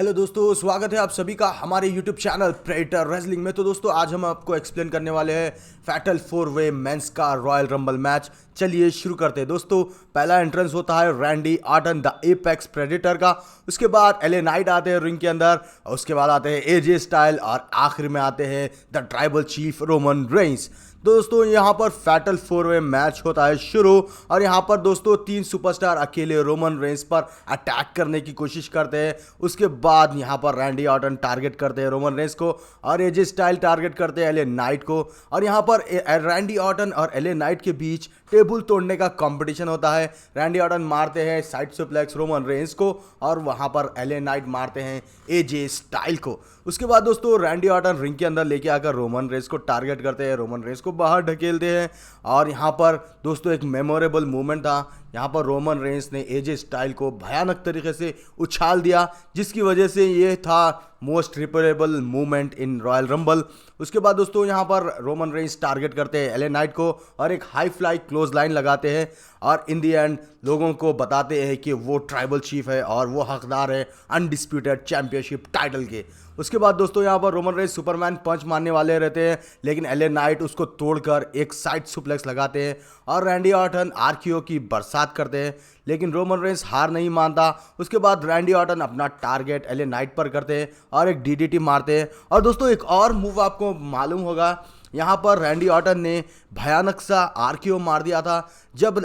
Hello दोस्तों, स्वागत है आप सभी का हमारे यूट्यूब चैनल प्रेडेटर रेसलिंग में। तो दोस्तों आज हम आपको एक्सप्लेन करने वाले हैं फैटल 4 वे मेंस का रॉयल रंबल मैच। चलिए शुरू करते हैं। दोस्तों पहला एंट्रेंस होता है Randy Orton the apex predator का। उसके बाद एले नाइट आते हैं रिंग के अंदर, और उसके बाद आते हैं एजे स्टाइल, और आखिर में आते हैं the tribal chief Roman Reigns. दोस्तों यहाँ पर फैटल 4 वे मैच होता है शुरू, और यहाँ पर दोस्तों 3 सुपरस्टार अकेले रोमन रेंस पर अटैक करने की कोशिश करते हैं। उसके बाद यहाँ पर रैंडी ऑर्टन टारगेट करते हैं रोमन रेंस को, और एजे स्टाइल टारगेट करते हैं एले नाइट को। और यहाँ पर रैंडी ऑर्टन और एले नाइट के बीच टेबल तोड़ने का कंपटीशन होता है। रैंडी ऑर्टन मारते हैं साइड सुप्लेक्स रोमन रेंस को, और वहाँ पर एले नाइट मारते हैं एजे स्टाइल को। उसके बाद दोस्तों रैंडी ऑर्टन रिंग के अंदर लेके आकर रोमन रेंस को टारगेट करते हैं, रोमन रेंस को बाहर ढकेलते हैं। और यहाँ पर दोस्तों एक मेमोरेबल मोमेंट था। यहाँ पर रोमन रेंस ने एजे स्टाइल को भयानक तरीके से उछाल दिया, जिसकी वजह से ये था most repairable movement in royal rumble. उसके बाद दोस्तों यहाँ पर रोमन रेंस टारगेट करते हैं एले नाइट को, और एक हाई फ्लाई क्लोज लाइन लगाते हैं, और इन दी एंड लोगों को बताते हैं कि वो ट्राइबल चीफ है और वो हकदार है अनडिस्प्यूटेड चैंपियनशिप टाइटल के। उसके बाद दोस्तों यहाँ पर रोमन रेंस सुपरमैन पंच मारने वाले रहते हैं, लेकिन एले नाइट उसको तोड़कर एक साइड सुप्लेक्स लगाते हैं, और रैंडी ऑर्टन आरक्यू की बरसात करते हैं, लेकिन रोमन रेंस हार नहीं मानता। उसके बाद रैंडी ऑर्टन अपना टारगेट एले नाइट पर करते हैं और एक डीडीटी मारते हैं। और दोस्तों एक और मूव आपको मालूम होगा, यहाँ पर रैंडी ऑर्टन ने भयानक सा आरक्यू मार दिया था। जब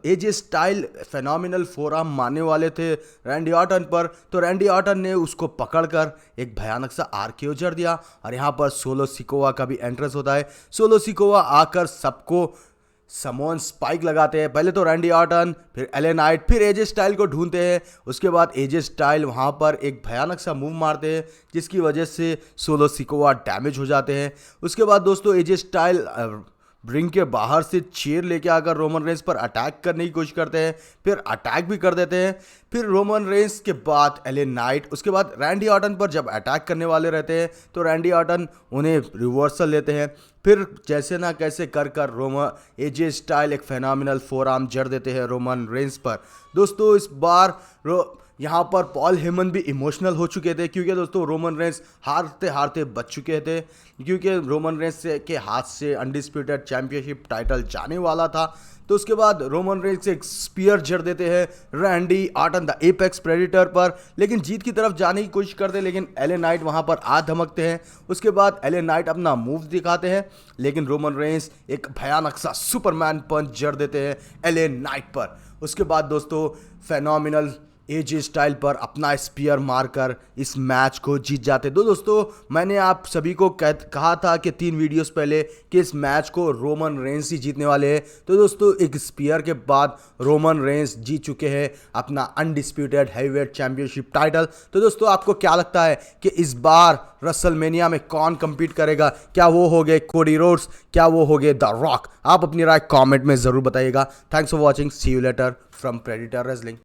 एजे स्टाइल फेनोमिनल फोरआर्म मारने वाले थे रैंडी ऑर्टन पर, तो रैंडी ऑर्टन ने उसको पकड़कर एक भयानक सा आरक्यू जड़ दिया। और यहाँ पर सोलो सिकोवा का भी एंट्रेंस होता है। सोलो सिकोवा आकर सबको समोन स्पाइक लगाते हैं। पहले तो रैंडी ऑर्टन, फिर एले नाइट, फिर एजे स्टाइल को ढूंढते हैं। उसके बाद एजे स्टाइल वहाँ पर एक भयानक सा मूव मारते हैं, जिसकी वजह से सोलो सिकोवा डैमेज हो जाते हैं। उसके बाद दोस्तों एजे स्टाइल रिंग के बाहर से चेयर लेके आकर रोमन रेंस पर अटैक करने की कोशिश करते हैं, फिर अटैक भी कर देते हैं। फिर रोमन रेंस के बाद एले नाइट, उसके बाद रैंडी ऑर्टन पर जब अटैक करने वाले रहते हैं तो रैंडी ऑर्टन उन्हें रिवर्सल लेते हैं। फिर जैसे ना कैसे कर एजे स्टाइल एक फेनोमिनल फोरआर्म जड़ देते हैं रोमन रेंस पर। दोस्तों इस बार यहाँ पर पॉल हेमन भी इमोशनल हो चुके थे, क्योंकि दोस्तों रोमन रेंस हारते हारते बच चुके थे, क्योंकि रोमन रेंस के हाथ से अनडिस्प्यूटेड चैंपियनशिप टाइटल जाने वाला था। तो उसके बाद रोमन रेंस एक स्पीयर जड़ देते हैं Randy Orton the apex predator पर, लेकिन जीत की तरफ जाने की कोशिश करते हैं, लेकिन एले नाइट वहाँ पर आ धमकते हैं। उसके बाद एले नाइट अपना मूव दिखाते हैं, लेकिन रोमन रेंस एक भयानक सा सुपरमैन पंच जड़ देते हैं एले नाइट पर। उसके बाद दोस्तों फेनोमिनल एजे स्टाइल पर अपना स्पीयर मारकर इस मैच को जीत जाते। दोस्तों मैंने आप सभी को कहा था कि 3 वीडियोस पहले कि इस मैच को रोमन रेंस ही जीतने वाले हैं। तो दोस्तों एक स्पीयर के बाद रोमन रेंस जीत चुके हैं अपना अनडिस्प्यूटेड हैवीवेट चैंपियनशिप टाइटल। तो दोस्तों आपको क्या लगता है कि इस बार रेसलमेनिया में कौन compete करेगा? क्या वो हो गए कोडी रोड्स, क्या वो हो गए द रॉक? आप अपनी राय कमेंट में ज़रूर बताइएगा। Thanks for watching, see you later from predator wrestling.